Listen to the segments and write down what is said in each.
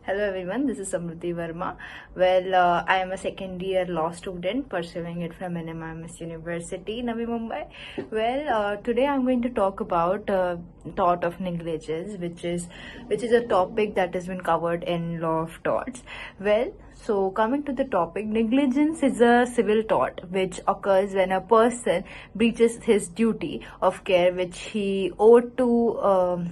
Hello everyone, this is Samruddhi Verma. I am a second year law student pursuing it from NMIMS University, Navi Mumbai. Today I'm going to talk about tort of negligence, which is a topic that has been covered in law of torts. So coming to the topic, negligence is a civil tort which occurs when a person breaches his duty of care which he owed to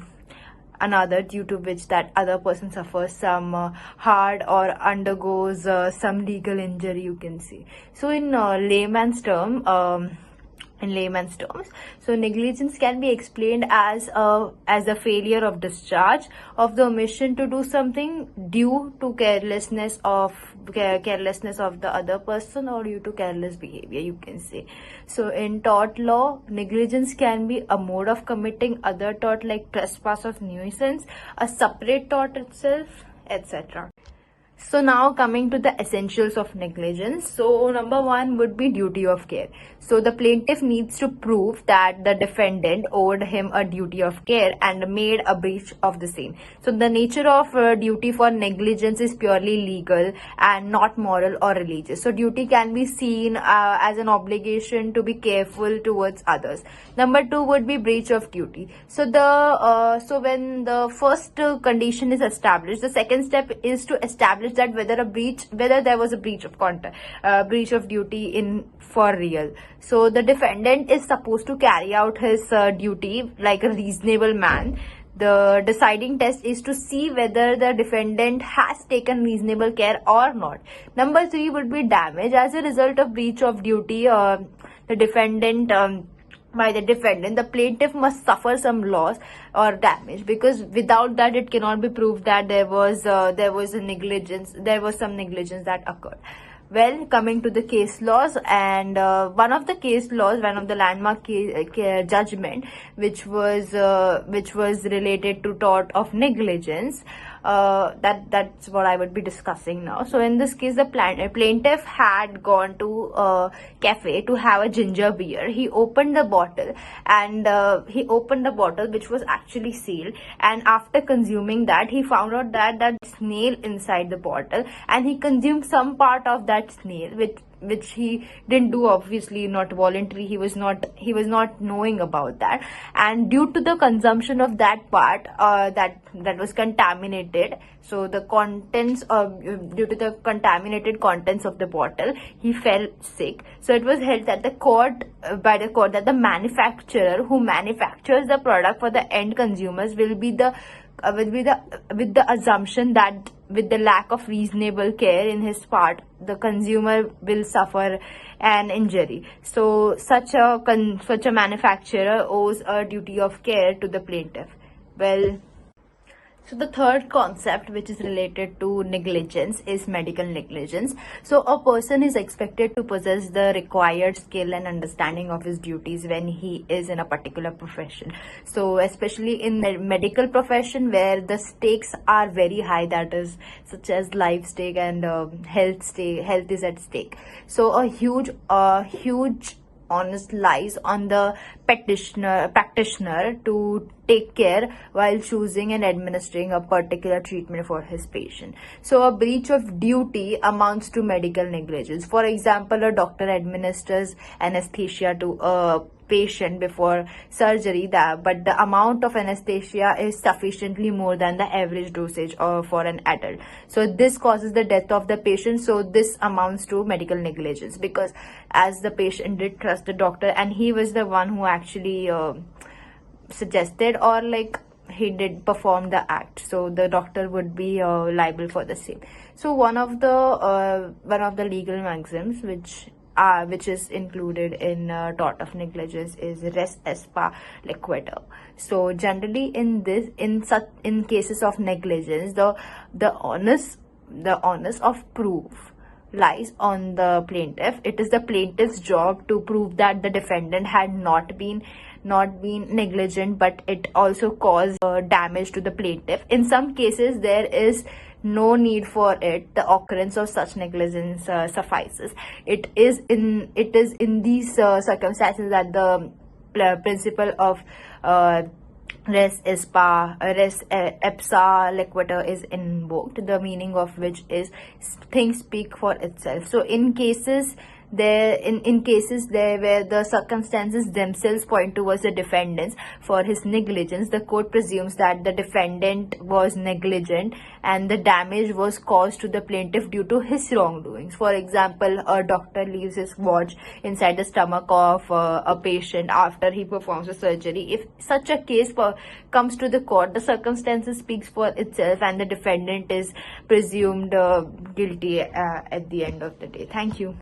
another, due to which that other person suffers some hard or undergoes some legal injury, you can say. So in layman's terms, so negligence can be explained as a failure of discharge of the omission to do something due to carelessness of the other person or due to careless behavior, you can say. So in tort law, negligence can be a mode of committing other tort like trespass of nuisance, a separate tort itself, etc. So now coming to the essentials of negligence. So number one would be duty of care. So the plaintiff needs to prove that the defendant owed him a duty of care and made a breach of the same. So the nature of duty for negligence is purely legal and not moral or religious. So duty can be seen as an obligation to be careful towards others. Number two would be breach of duty. So when the first condition is established, the second step is to establish that whether there was a breach of duty in for real. So the defendant is supposed to carry out his duty like a reasonable man. The deciding test is to see whether the defendant has taken reasonable care or not. Number three would be damage. As a result of breach of duty, the plaintiff must suffer some loss or damage, because without that it cannot be proved that there was some negligence that occurred. Coming to the case laws, and one of the landmark judgment which was related to tort of negligence, that's what I would be discussing now. So in this case, the plaintiff had gone to a cafe to have a ginger beer. He opened the bottle which was actually sealed, and after consuming that, he found out that snail inside the bottle, and he consumed some part of that snail, which he didn't do, obviously not voluntary. He was not knowing about that, and due to the consumption of that part that was contaminated, so due to the contaminated contents of the bottle, he fell sick. So it was held that by the court that the manufacturer who manufactures the product for the end consumers will be with the assumption that with the lack of reasonable care in his part, the consumer will suffer an injury. So such a manufacturer owes a duty of care to the plaintiff. So the third concept which is related to negligence is medical negligence. So a person is expected to possess the required skill and understanding of his duties when he is in a particular profession. So especially in the medical profession, where the stakes are very high, that is such as life stake and health is at stake. So a huge onus lies on the practitioner to take care while choosing and administering a particular treatment for his patient. So a breach of duty amounts to medical negligence. For example, a doctor administers anesthesia to a patient before surgery, but the amount of anesthesia is sufficiently more than the average dosage for an adult. So this causes the death of the patient. So this amounts to medical negligence, because as the patient did trust the doctor, and he was the one who actually suggested or he did perform the act, so the doctor would be liable for the same. So one of the legal maxims which is included in tort of negligence is res espa liquidator. So generally in cases of negligence, the onus of proof lies on the plaintiff. It is the plaintiff's job to prove that the defendant had not been negligent, but it also caused damage to the plaintiff. In some cases, there is no need for it. The occurrence of such negligence suffices. It is in these circumstances that the principle of res ipsa liquiter is invoked, the meaning of which is things speak for itself. So in cases there where the circumstances themselves point towards the defendant for his negligence, the court presumes that the defendant was negligent and the damage was caused to the plaintiff due to his wrongdoings. For example, a doctor leaves his watch inside the stomach of a patient after he performs a surgery. If such a case comes to the court, the circumstances speaks for itself and the defendant is presumed guilty at the end of the day. Thank you.